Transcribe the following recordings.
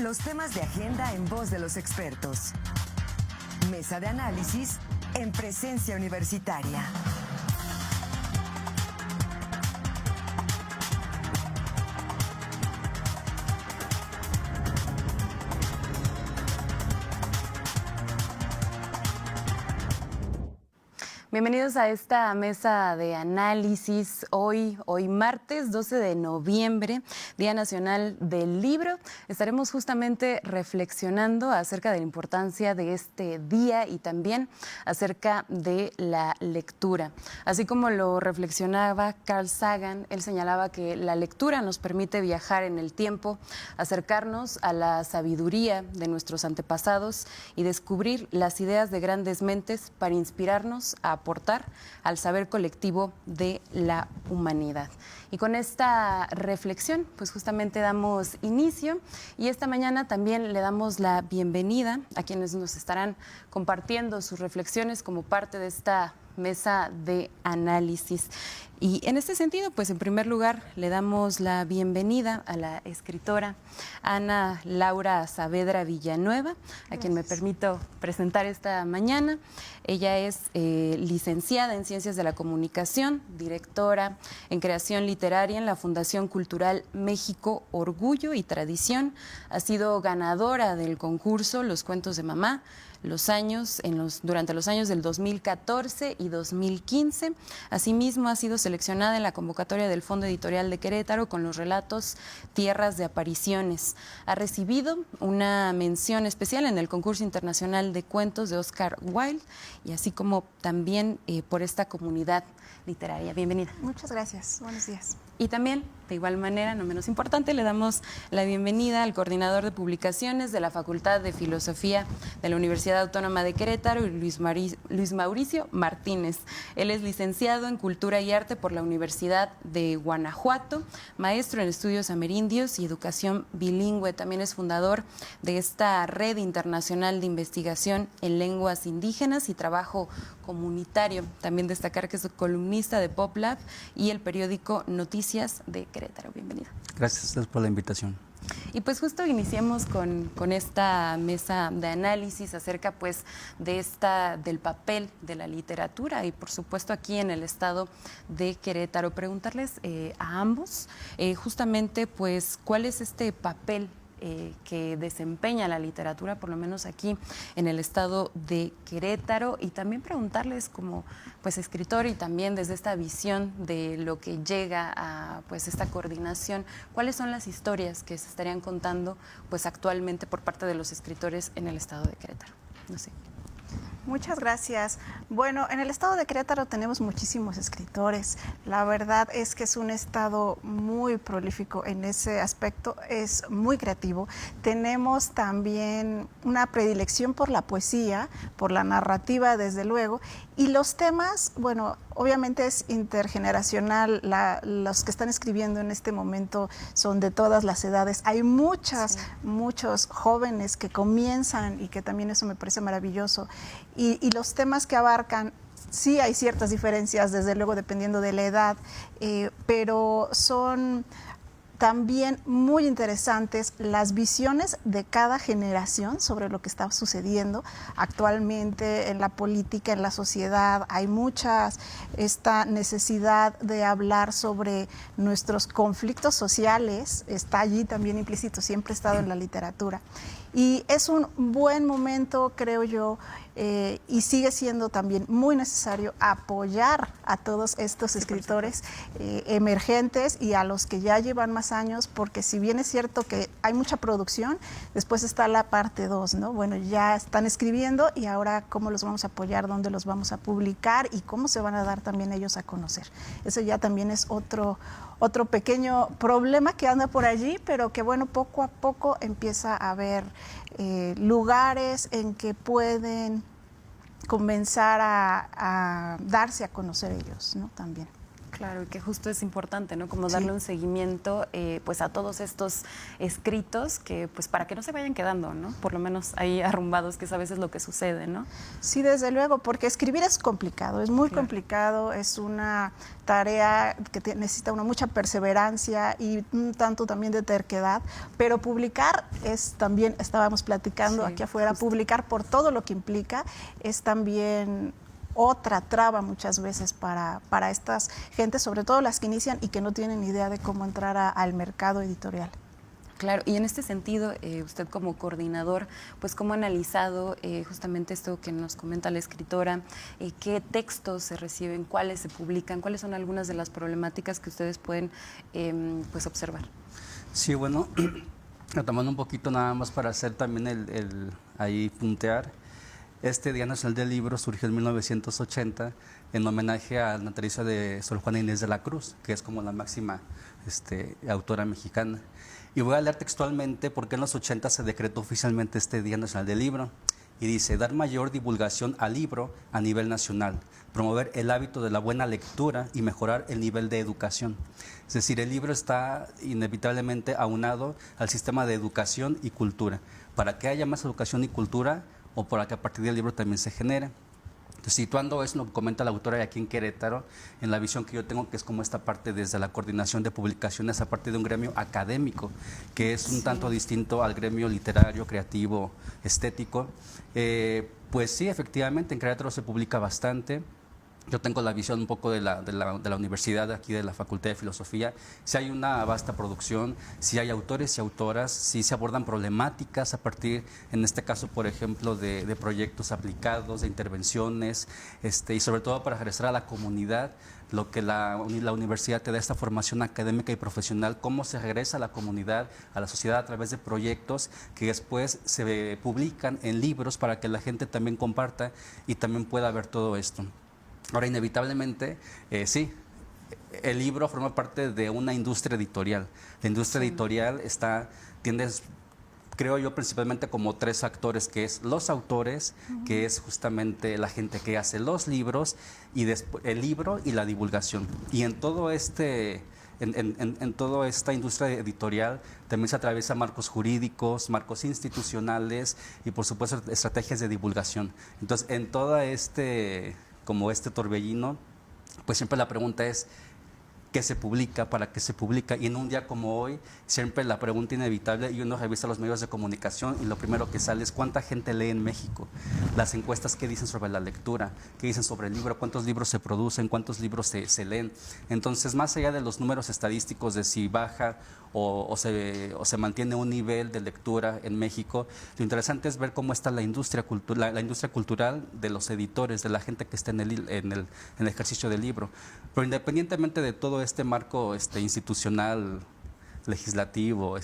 Los temas de agenda en voz de los expertos. Mesa de análisis en presencia universitaria. Bienvenidos a esta mesa de análisis. Hoy martes 12 de noviembre, Día Nacional del Libro. Estaremos justamente reflexionando acerca de la importancia de este día y también acerca de la lectura. Así como lo reflexionaba Carl Sagan, él señalaba que la lectura nos permite viajar en el tiempo, acercarnos a la sabiduría de nuestros antepasados y descubrir las ideas de grandes mentes para inspirarnos a aportar al saber colectivo de la humanidad. Y con esta reflexión, pues justamente damos inicio y esta mañana también le damos la bienvenida a quienes nos estarán compartiendo sus reflexiones como parte de esta mesa de análisis. Y en este sentido, pues en primer lugar le damos la bienvenida a la escritora Ana Laura Saavedra Villanueva, a quien me permito presentar esta mañana. Ella es licenciada en Ciencias de la Comunicación, directora en Creación Literaria en la Fundación Cultural México, Orgullo y Tradición. Ha sido ganadora del concurso Los Cuentos de Mamá, durante los años del 2014 y 2015. Asimismo, ha sido seleccionada en la convocatoria del Fondo Editorial de Querétaro con los relatos Tierras de Apariciones. Ha recibido una mención especial en el concurso internacional de cuentos de Oscar Wilde y así como también por esta comunidad literaria. Bienvenida. Muchas gracias. Buenos días. Y también, de igual manera, no menos importante, le damos la bienvenida al coordinador de publicaciones de la Facultad de Filosofía de la Universidad Autónoma de Querétaro, Luis Mauricio Martínez. Él es licenciado en Cultura y Arte por la Universidad de Guanajuato, maestro en estudios amerindios y educación bilingüe. También es fundador de esta red internacional de investigación en lenguas indígenas y trabajo comunitario. También destacar que es columnista de PopLab y el periódico Noticias de Querétaro. Bienvenida. Gracias por la invitación. Y pues justo iniciemos con esta mesa de análisis acerca pues del papel de la literatura y por supuesto aquí en el estado de Querétaro. Preguntarles a ambos justamente pues cuál es este papel que desempeña la literatura, por lo menos aquí en el estado de Querétaro, y también preguntarles como pues escritor y también desde esta visión de lo que llega a pues esta coordinación, cuáles son las historias que se estarían contando pues actualmente por parte de los escritores en el estado de Querétaro. No sé. Muchas gracias. Bueno, en el estado de Querétaro tenemos muchísimos escritores. La verdad es que es un estado muy prolífico en ese aspecto, es muy creativo. Tenemos también una predilección por la poesía, por la narrativa, desde luego, y los temas, bueno, obviamente es intergeneracional. Los que están escribiendo en este momento son de todas las edades. Hay muchos jóvenes que comienzan y que también eso me parece maravilloso. Y los temas que abarcan, sí hay ciertas diferencias, desde luego, dependiendo de la edad, pero son también muy interesantes las visiones de cada generación sobre lo que está sucediendo actualmente en la política, en la sociedad. Hay esta necesidad de hablar sobre nuestros conflictos sociales, está allí también implícito, siempre ha estado en la literatura. Y es un buen momento, creo yo, y sigue siendo también muy necesario apoyar a todos estos escritores emergentes y a los que ya llevan más años, porque si bien es cierto que hay mucha producción, después está la parte 2, ¿no? Bueno, ya están escribiendo y ahora cómo los vamos a apoyar, dónde los vamos a publicar y cómo se van a dar también ellos a conocer. Eso ya también es otro pequeño problema que anda por allí, pero que bueno, poco a poco empieza a haber lugares en que pueden comenzar a darse a conocer ellos, ¿no? También. Claro, y que justo es importante, ¿no? Como darle un seguimiento pues a todos estos escritos que pues para que no se vayan quedando, ¿no? Por lo menos ahí arrumbados, que es a veces lo que sucede, ¿no? Sí, desde luego, porque escribir es complicado, es muy complicado, es una tarea que necesita una mucha perseverancia y un tanto también de terquedad, pero publicar es también, estábamos platicando aquí afuera, publicar por todo lo que implica es también otra traba muchas veces para estas gentes, sobre todo las que inician y que no tienen idea de cómo entrar al mercado editorial. Claro, y en este sentido, usted como coordinador, pues cómo ha analizado justamente esto que nos comenta la escritora, qué textos se reciben, cuáles se publican, cuáles son algunas de las problemáticas que ustedes pueden pues observar. Sí, bueno, retomando un poquito nada más para hacer también ahí puntear. Este Día Nacional del Libro surgió en 1980 en homenaje al natalicio de Sor Juana Inés de la Cruz, que es como la máxima autora mexicana. Y voy a leer textualmente porque en los 80 se decretó oficialmente este Día Nacional del Libro. Y dice, dar mayor divulgación al libro a nivel nacional, promover el hábito de la buena lectura y mejorar el nivel de educación. Es decir, el libro está inevitablemente aunado al sistema de educación y cultura. Para que haya más educación y cultura, o para que a partir del libro también se genere. Entonces, situando eso, lo que comenta la autora aquí en Querétaro, en la visión que yo tengo, que es como esta parte desde la coordinación de publicaciones a partir de un gremio académico, que es un tanto distinto al gremio literario, creativo, estético. Pues sí, efectivamente, en Querétaro se publica bastante. Yo tengo la visión un poco de la universidad aquí, de la Facultad de Filosofía. Si hay una vasta producción, si hay autores y autoras, si se abordan problemáticas a partir, en este caso, por ejemplo, de proyectos aplicados, de intervenciones, y sobre todo para regresar a la comunidad, lo que la universidad te da, esta formación académica y profesional, cómo se regresa a la comunidad, a la sociedad a través de proyectos que después se publican en libros para que la gente también comparta y también pueda ver todo esto. Ahora, inevitablemente, sí, el libro forma parte de una industria editorial. La industria editorial tiende, creo yo, principalmente como tres actores, que es los autores, que es justamente la gente que hace los libros, y después el libro y la divulgación. Y en todo en toda esta industria editorial también se atraviesa marcos jurídicos, marcos institucionales y, por supuesto, estrategias de divulgación. Entonces, en todo como este torbellino, pues siempre la pregunta es, ¿qué se publica? ¿Para qué se publica? Y en un día como hoy, siempre la pregunta inevitable, y uno revisa los medios de comunicación y lo primero que sale es ¿cuánta gente lee en México? Las encuestas, ¿qué dicen sobre la lectura? ¿Qué dicen sobre el libro? ¿Cuántos libros se producen? ¿Cuántos libros se leen? Entonces, más allá de los números estadísticos de si baja o se mantiene un nivel de lectura en México, lo interesante es ver cómo está la industria cultural de los editores, de la gente que está en el ejercicio del libro. Pero independientemente de todo este marco institucional, legislativo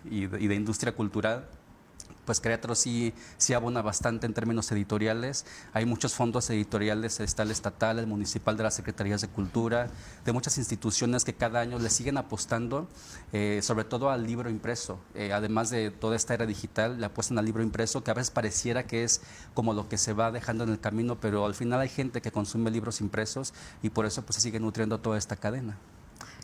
y de industria cultural, pues Querétaro sí abona bastante en términos editoriales. Hay muchos fondos editoriales, está el estatal, el municipal, de las secretarías de cultura, de muchas instituciones que cada año le siguen apostando, sobre todo al libro impreso. Además de toda esta era digital, le apuestan al libro impreso, que a veces pareciera que es como lo que se va dejando en el camino, pero al final hay gente que consume libros impresos y por eso pues se sigue nutriendo toda esta cadena.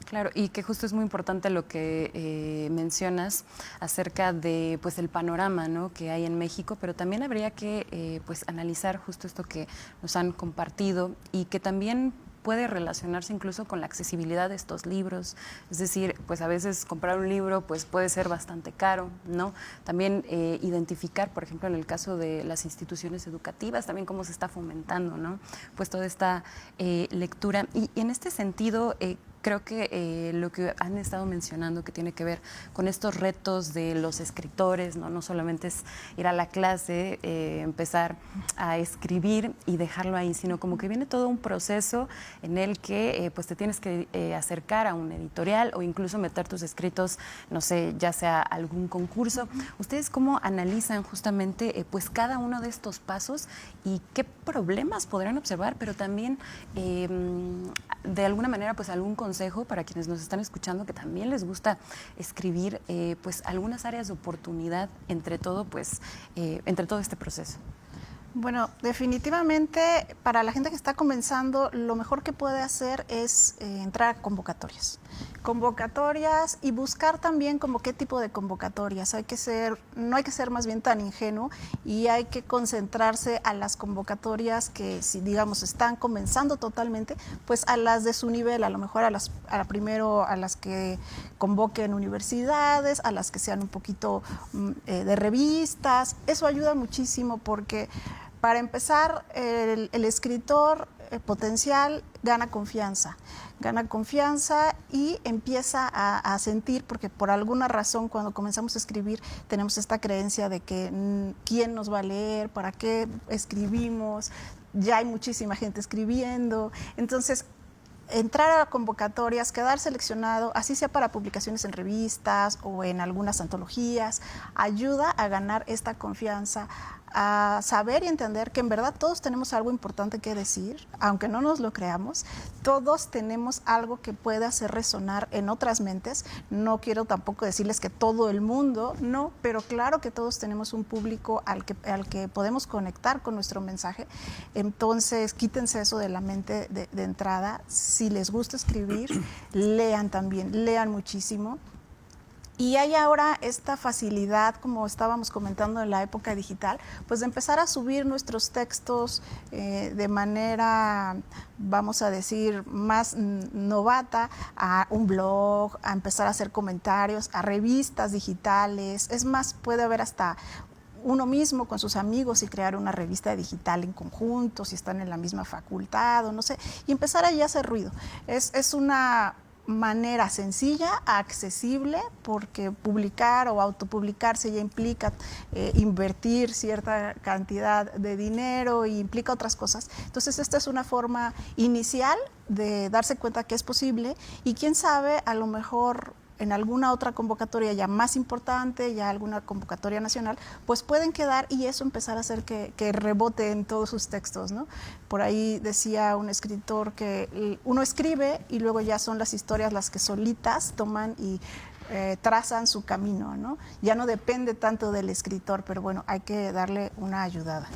Claro, y que justo es muy importante lo que mencionas acerca de pues el panorama, ¿no?, que hay en México, pero también habría que pues analizar justo esto que nos han compartido y que también puede relacionarse incluso con la accesibilidad de estos libros. Es decir, pues a veces comprar un libro pues puede ser bastante caro, ¿no? También identificar, por ejemplo, en el caso de las instituciones educativas, también cómo se está fomentando, ¿no?, pues toda esta lectura. Y en este sentido, creo que lo que han estado mencionando, que tiene que ver con estos retos de los escritores, no solamente es ir a la clase, empezar a escribir y dejarlo ahí, sino como que viene todo un proceso en el que pues te tienes que acercar a un editorial o incluso meter tus escritos, no sé, ya sea algún concurso. ¿Ustedes cómo analizan justamente pues cada uno de estos pasos y qué problemas podrán observar, pero también de alguna manera pues algún consejo para quienes nos están escuchando que también les gusta escribir, pues algunas áreas de oportunidad entre todo este proceso? Bueno, definitivamente para la gente que está comenzando, lo mejor que puede hacer es entrar a convocatorias. Convocatorias y buscar también como qué tipo de convocatorias. No hay que ser más bien tan ingenuo y hay que concentrarse a las convocatorias que, si digamos están comenzando totalmente, pues a las de su nivel, a lo mejor a las que convoquen universidades, a las que sean un poquito de revistas. Eso ayuda muchísimo porque para empezar, el escritor potencial gana confianza y empieza a sentir, porque por alguna razón cuando comenzamos a escribir tenemos esta creencia de que quién nos va a leer, para qué escribimos, ya hay muchísima gente escribiendo, entonces entrar a convocatorias, quedar seleccionado, así sea para publicaciones en revistas o en algunas antologías, ayuda a ganar esta confianza, a saber y entender que en verdad todos tenemos algo importante que decir, aunque no nos lo creamos, todos tenemos algo que puede hacer resonar en otras mentes. No quiero tampoco decirles que todo el mundo, no, pero claro que todos tenemos un público al que podemos conectar con nuestro mensaje. Entonces, quítense eso de la mente de entrada. Si les gusta escribir, lean también, lean muchísimo. Y hay ahora esta facilidad, como estábamos comentando en la época digital, pues de empezar a subir nuestros textos de manera, vamos a decir, más novata a un blog, a empezar a hacer comentarios, a revistas digitales. Es más, puede haber hasta uno mismo con sus amigos y crear una revista digital en conjunto, si están en la misma facultad o no sé, y empezar allí a hacer ruido. Es una manera sencilla, accesible, porque publicar o autopublicarse ya implica invertir cierta cantidad de dinero y implica otras cosas. Entonces esta es una forma inicial de darse cuenta que es posible y quién sabe, a lo mejor en alguna otra convocatoria ya más importante, ya alguna convocatoria nacional, pues pueden quedar y eso empezar a hacer que rebote en todos sus textos, ¿no? Por ahí decía un escritor que uno escribe y luego ya son las historias las que solitas toman y trazan su camino, ¿no? Ya no depende tanto del escritor, pero bueno, hay que darle una ayudada.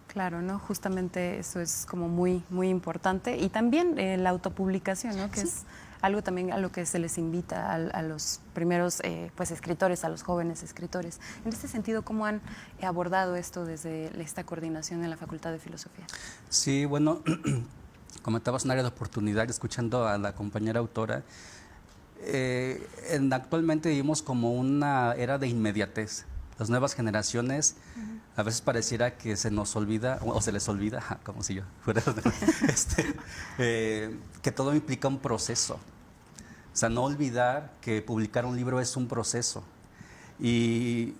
Claro, ¿no? Justamente eso es como muy, muy importante. Y también la autopublicación, ¿no? Que sí, es algo también a lo que se les invita a los primeros pues escritores, a los jóvenes escritores. En este sentido, ¿cómo han abordado esto desde esta coordinación en la Facultad de Filosofía? Sí, bueno, comentabas un área de oportunidad, escuchando a la compañera autora. Actualmente vivimos como una era de inmediatez. Las nuevas generaciones a veces pareciera que se nos olvida, o se les olvida, como si yo fuera, que todo implica un proceso. O sea, no olvidar que publicar un libro es un proceso. Y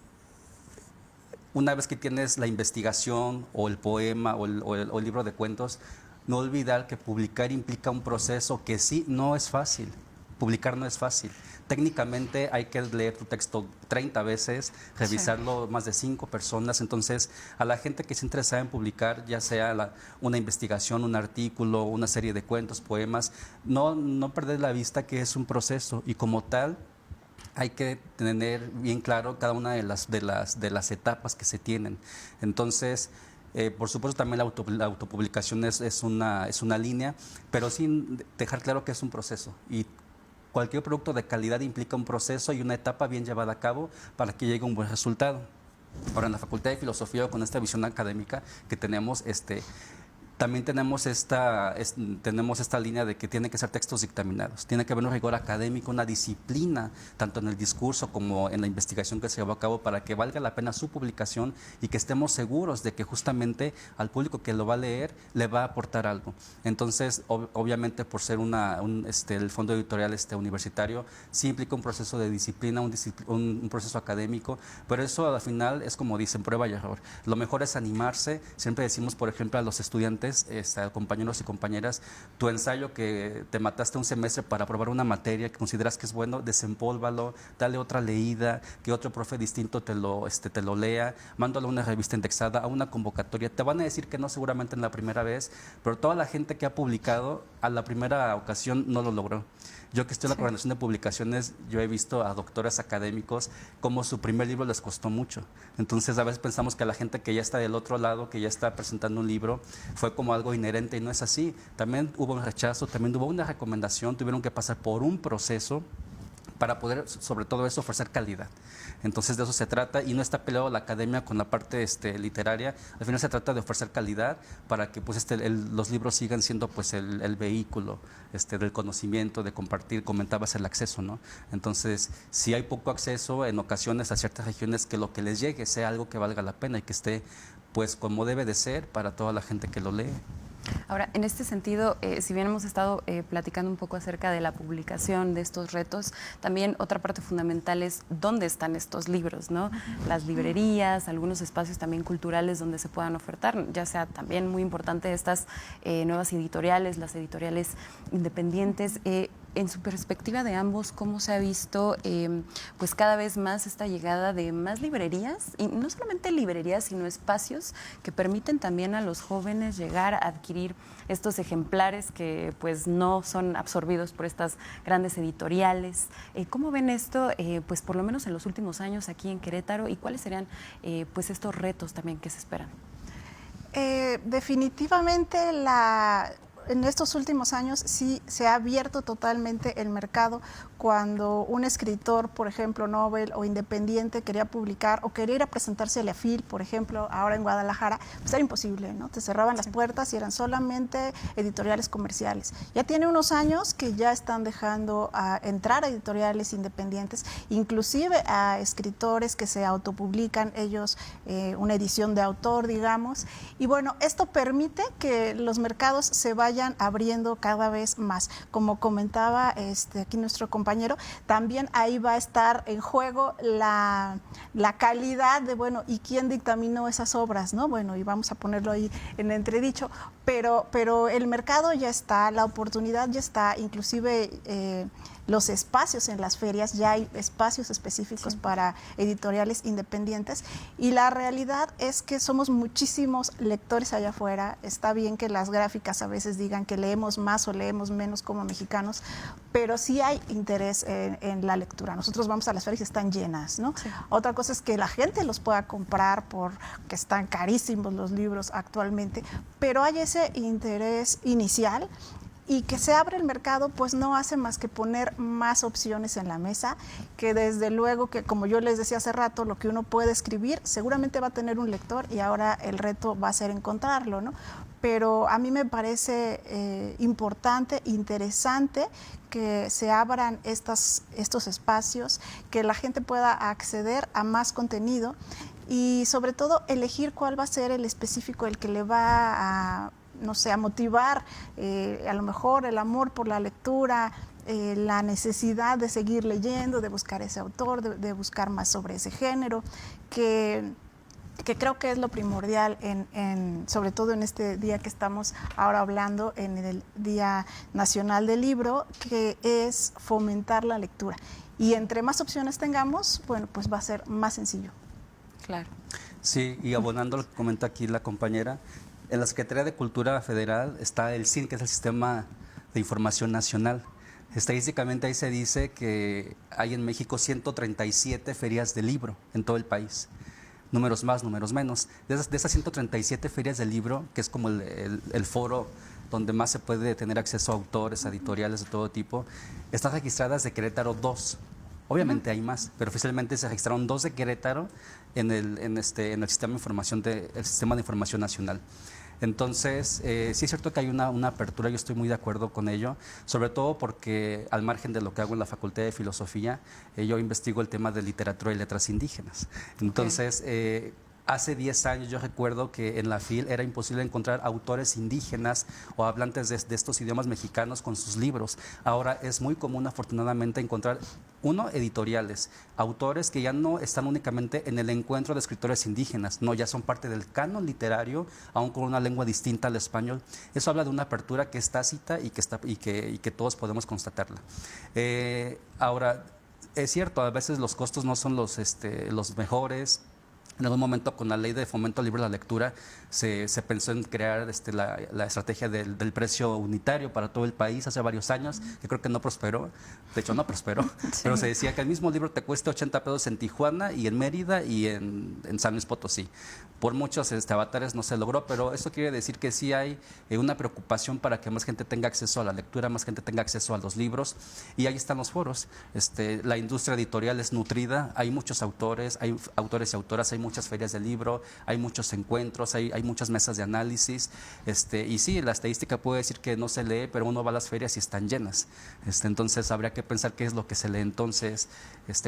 una vez que tienes la investigación, o el poema, o el libro de cuentos, no olvidar que publicar implica un proceso que sí, no es fácil. Publicar no es fácil. Técnicamente hay que leer tu texto 30 veces, revisarlo más de 5 personas. Entonces, a la gente que se interesa en publicar, ya sea una investigación, un artículo, una serie de cuentos, poemas, no perder la vista que es un proceso y como tal hay que tener bien claro cada una de las etapas que se tienen. Entonces, por supuesto también la autopublicación es una línea, pero sin dejar claro que es un proceso y cualquier producto de calidad implica un proceso y una etapa bien llevada a cabo para que llegue a un buen resultado. Ahora, en la Facultad de Filosofía, con esta visión académica que tenemos, también tenemos esta línea de que tienen que ser textos dictaminados. Tiene que haber un rigor académico, una disciplina, tanto en el discurso como en la investigación que se llevó a cabo, para que valga la pena su publicación y que estemos seguros de que justamente al público que lo va a leer le va a aportar algo. Entonces, obviamente, por ser el fondo editorial universitario, sí implica un proceso de disciplina, un proceso académico, pero eso al final es como dicen, prueba y error. Lo mejor es animarse. Siempre decimos, por ejemplo, a los estudiantes, compañeros y compañeras, tu ensayo que te mataste un semestre para aprobar una materia que consideras que es bueno, desempólvalo, dale otra leída, que otro profe distinto te lo lea, mándalo a una revista indexada, a una convocatoria. Te van a decir que no seguramente en la primera vez, pero toda la gente que ha publicado a la primera ocasión no lo logró. Yo que estoy en la coordinación de publicaciones, yo he visto a doctores académicos como su primer libro les costó mucho. Entonces a veces pensamos que a la gente que ya está del otro lado, que ya está presentando un libro, fue como algo inherente y no es así. También hubo un rechazo, también hubo una recomendación, tuvieron que pasar por un proceso para poder, sobre todo eso, ofrecer calidad. Entonces de eso se trata y no está peleado la academia con la parte literaria. Al final se trata de ofrecer calidad para que pues, los libros sigan siendo pues, el vehículo del conocimiento, de compartir. Comentabas el acceso, ¿no? Entonces, si hay poco acceso en ocasiones a ciertas regiones, que lo que les llegue sea algo que valga la pena y que esté pues como debe de ser para toda la gente que lo lee. Ahora, en este sentido, si bien hemos estado platicando un poco acerca de la publicación de estos retos, también otra parte fundamental es dónde están estos libros, ¿no? Las librerías, algunos espacios también culturales donde se puedan ofertar, ya sea también muy importante estas nuevas editoriales, las editoriales independientes. En su perspectiva de ambos, ¿cómo se ha visto pues cada vez más esta llegada de más librerías? Y no solamente librerías, sino espacios que permiten también a los jóvenes llegar a adquirir estos ejemplares que pues no son absorbidos por estas grandes editoriales. ¿Cómo ven esto, pues por lo menos en los últimos años aquí en Querétaro, y cuáles serían pues estos retos también que se esperan? Definitivamente en estos últimos años sí se ha abierto totalmente el mercado. Cuando un escritor, por ejemplo, Nobel o independiente quería publicar o quería ir a presentarse a la FIL, por ejemplo, ahora en Guadalajara, pues era imposible, ¿no? Te cerraban las puertas y eran solamente editoriales comerciales. Ya tiene unos años que ya están dejando entrar a editoriales independientes, inclusive a escritores que se autopublican ellos una edición de autor, digamos. Y bueno, esto permite que los mercados se vayan abriendo cada vez más. Como comentaba aquí nuestro compañero, también ahí va a estar en juego la calidad de, bueno, ¿y quién dictaminó esas obras, no? Bueno, y vamos a ponerlo ahí en entredicho, pero el mercado ya está, la oportunidad ya está, inclusive los espacios en las ferias, ya hay espacios específicos para editoriales independientes, y la realidad es que somos muchísimos lectores allá afuera. Está bien que las gráficas a veces digan que leemos más o leemos menos como mexicanos, pero sí hay interés en la lectura. Nosotros vamos a las ferias y están llenas, ¿no? Sí. Otra cosa es que la gente los pueda comprar porque están carísimos los libros actualmente, pero hay ese interés inicial. Y que se abre el mercado, pues no hace más que poner más opciones en la mesa, que desde luego que, como yo les decía hace rato, lo que uno puede escribir seguramente va a tener un lector, y ahora el reto va a ser encontrarlo, ¿no? Pero a mí me parece importante, interesante que se abran estos espacios, que la gente pueda acceder a más contenido y sobre todo elegir cuál va a ser el específico, el que le va a, no sé, a motivar a lo mejor el amor por la lectura, la necesidad de seguir leyendo, de buscar ese autor, de buscar más sobre ese género, que creo que es lo primordial, sobre todo en este día que estamos ahora hablando, en el Día Nacional del Libro, que es fomentar la lectura. Y entre más opciones tengamos, bueno, pues va a ser más sencillo. Claro. Sí, y abonando lo que comenta aquí la compañera, en la Secretaría de Cultura Federal está el SIN, que es el Sistema de Información Nacional. Estadísticamente ahí se dice que hay en México 137 ferias de libro en todo el país. Números más, números menos. De esas 137 ferias de libro, que es como el foro donde más se puede tener acceso a autores, a editoriales de todo tipo, están registradas de Querétaro 2. Obviamente hay más, pero oficialmente se registraron 2 de Querétaro en el sistema de información nacional. Entonces, sí es cierto que hay una apertura, yo estoy muy de acuerdo con ello, sobre todo porque al margen de lo que hago en la Facultad de Filosofía, yo investigo el tema de literatura y letras indígenas. Entonces, hace 10 años yo recuerdo que en la FIL era imposible encontrar autores indígenas o hablantes de estos idiomas mexicanos con sus libros. Ahora es muy común, afortunadamente, encontrar editoriales, autores que ya no están únicamente en el encuentro de escritores indígenas, no, ya son parte del canon literario, aún con una lengua distinta al español. Eso habla de una apertura que es tácita y que todos podemos constatarla. Ahora, es cierto, a veces los costos no son los mejores. En algún momento, con la ley de fomento al libro de la lectura, se pensó en crear la estrategia del precio unitario para todo el país hace varios años, que creo que no prosperó. De hecho, no prosperó, sí. Pero se decía que el mismo libro te cueste 80 pesos en Tijuana y en Mérida y en San Luis Potosí. Por muchos avatares no se logró, pero eso quiere decir que sí hay una preocupación para que más gente tenga acceso a la lectura, más gente tenga acceso a los libros, y ahí están los foros. La industria editorial es nutrida, hay muchos autores y autoras, hay muchas ferias de libro, hay muchos encuentros, hay muchas mesas de análisis, y sí, la estadística puede decir que no se lee, pero uno va a las ferias y están llenas. Entonces habría que pensar qué es lo que se lee entonces,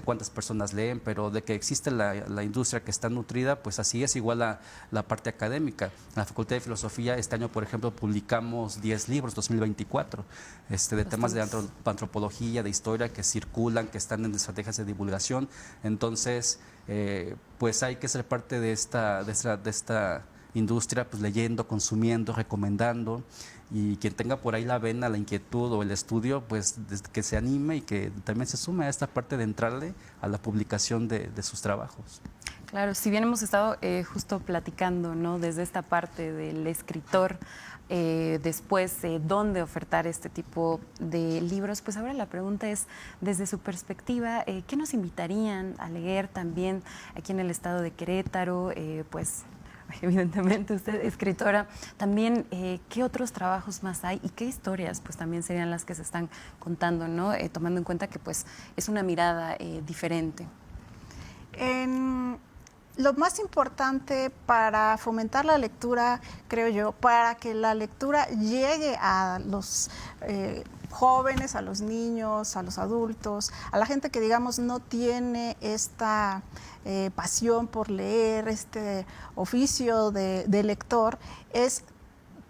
cuántas personas leen, pero de que existe la industria que está nutrida, pues así es. Igual la parte académica. En la Facultad de Filosofía este año, por ejemplo, publicamos 10 libros, 2024, de temas de antropología, de historia, que circulan, que están en estrategias de divulgación. Entonces, pues hay que ser parte de esta industria, pues leyendo, consumiendo, recomendando, y quien tenga por ahí la vena, la inquietud o el estudio, pues que se anime y que también se sume a esta parte de entrarle a la publicación de sus trabajos. Claro, si bien hemos estado justo platicando, ¿no?, desde esta parte del escritor, después dónde ofertar este tipo de libros, pues ahora la pregunta es, desde su perspectiva, ¿qué nos invitarían a leer también aquí en el estado de Querétaro? Pues evidentemente usted, escritora, también qué otros trabajos más hay y qué historias pues también serían las que se están contando, ¿no? Tomando en cuenta que pues es una mirada diferente. Lo más importante para fomentar la lectura, creo yo, para que la lectura llegue a los jóvenes, a los niños, a los adultos, a la gente que, digamos, no tiene esta pasión por leer, este oficio de lector, es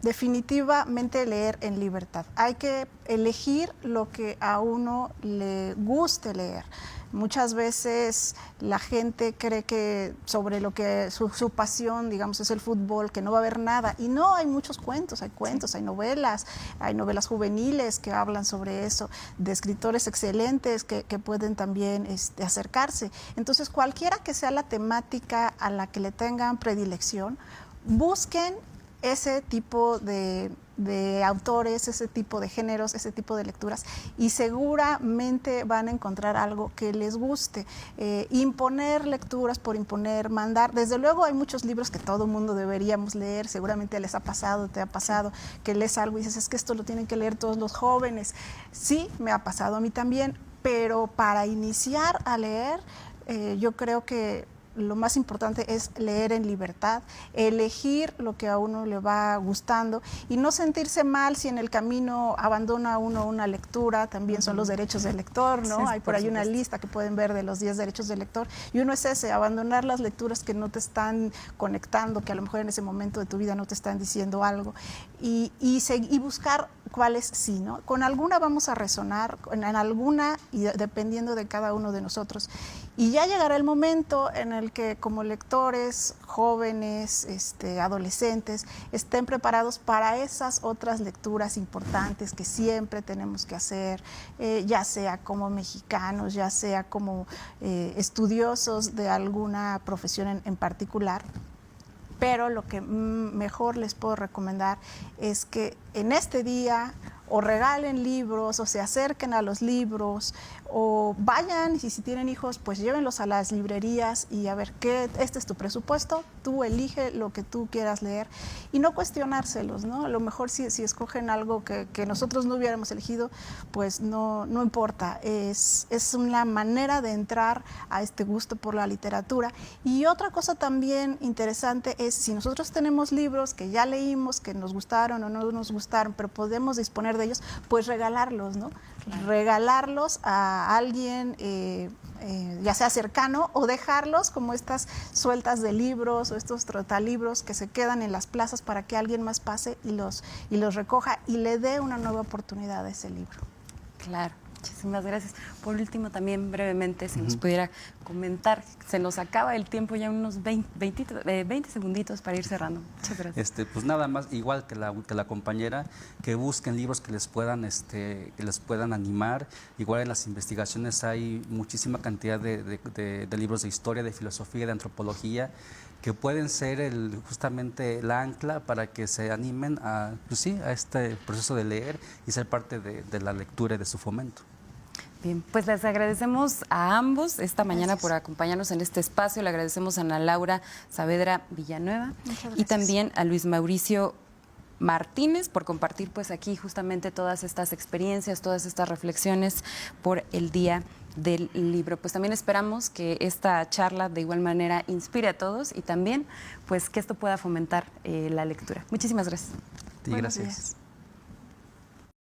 definitivamente leer en libertad. Hay que elegir lo que a uno le guste leer. Muchas veces la gente cree que sobre lo que su pasión, digamos, es el fútbol, que no va a haber nada. Y no, hay muchos cuentos, sí. Hay novelas juveniles que hablan sobre eso, de escritores excelentes que pueden también acercarse. Entonces, cualquiera que sea la temática a la que le tengan predilección, busquen ese tipo de autores, ese tipo de géneros, ese tipo de lecturas, y seguramente van a encontrar algo que les guste. Imponer lecturas por imponer, mandar, desde luego hay muchos libros que todo mundo deberíamos leer, seguramente les ha pasado, te ha pasado, que lees algo y dices, es que esto lo tienen que leer todos los jóvenes. Sí, me ha pasado a mí también, pero para iniciar a leer, yo creo que lo más importante es leer en libertad, elegir lo que a uno le va gustando y no sentirse mal si en el camino abandona uno una lectura. También son los derechos del lector, ¿no? Sí, hay por ahí una lista que pueden ver de los 10 derechos del lector, y uno es ese, abandonar las lecturas que no te están conectando, que a lo mejor en ese momento de tu vida no te están diciendo algo, y buscar cuáles sí, ¿no? Con alguna vamos a resonar, en alguna, y dependiendo de cada uno de nosotros. Y ya llegará el momento en el que como lectores, jóvenes, adolescentes, estén preparados para esas otras lecturas importantes que siempre tenemos que hacer, ya sea como mexicanos, ya sea como estudiosos de alguna profesión en particular. Pero lo que mejor les puedo recomendar es que en este día o regalen libros o se acerquen a los libros o vayan, y si tienen hijos, pues llévenlos a las librerías y a ver este es tu presupuesto, tú elige lo que tú quieras leer y no cuestionárselos, ¿no? A lo mejor si escogen algo que nosotros no hubiéramos elegido, pues no importa, es una manera de entrar a este gusto por la literatura. Y otra cosa también interesante es, si nosotros tenemos libros que ya leímos, que nos gustaron o no nos gustaron, pero podemos disponer de ellos, pues regalarlos, ¿no? Claro. Regalarlos a alguien, ya sea cercano, o dejarlos como estas sueltas de libros o estos trotalibros que se quedan en las plazas para que alguien más pase y los recoja y le dé una nueva oportunidad a ese libro. Claro. Muchísimas gracias. Por último, también brevemente, si nos pudiera comentar. Se nos acaba el tiempo, ya unos 20 segunditos para ir cerrando. Muchas gracias. Pues nada más, igual que la compañera, que busquen libros que les puedan animar. Igual en las investigaciones hay muchísima cantidad de libros de historia, de filosofía, de antropología, que pueden ser justamente el ancla para que se animen a este proceso de leer y ser parte de la lectura y de su fomento. Bien, pues les agradecemos a ambos esta mañana por acompañarnos en este espacio. Le agradecemos a Ana Laura Saavedra Villanueva y también a Luis Mauricio Martínez por compartir pues aquí justamente todas estas experiencias, todas estas reflexiones por el Día del Libro. Pues también esperamos que esta charla de igual manera inspire a todos y también pues que esto pueda fomentar la lectura. Muchísimas gracias. Sí, gracias.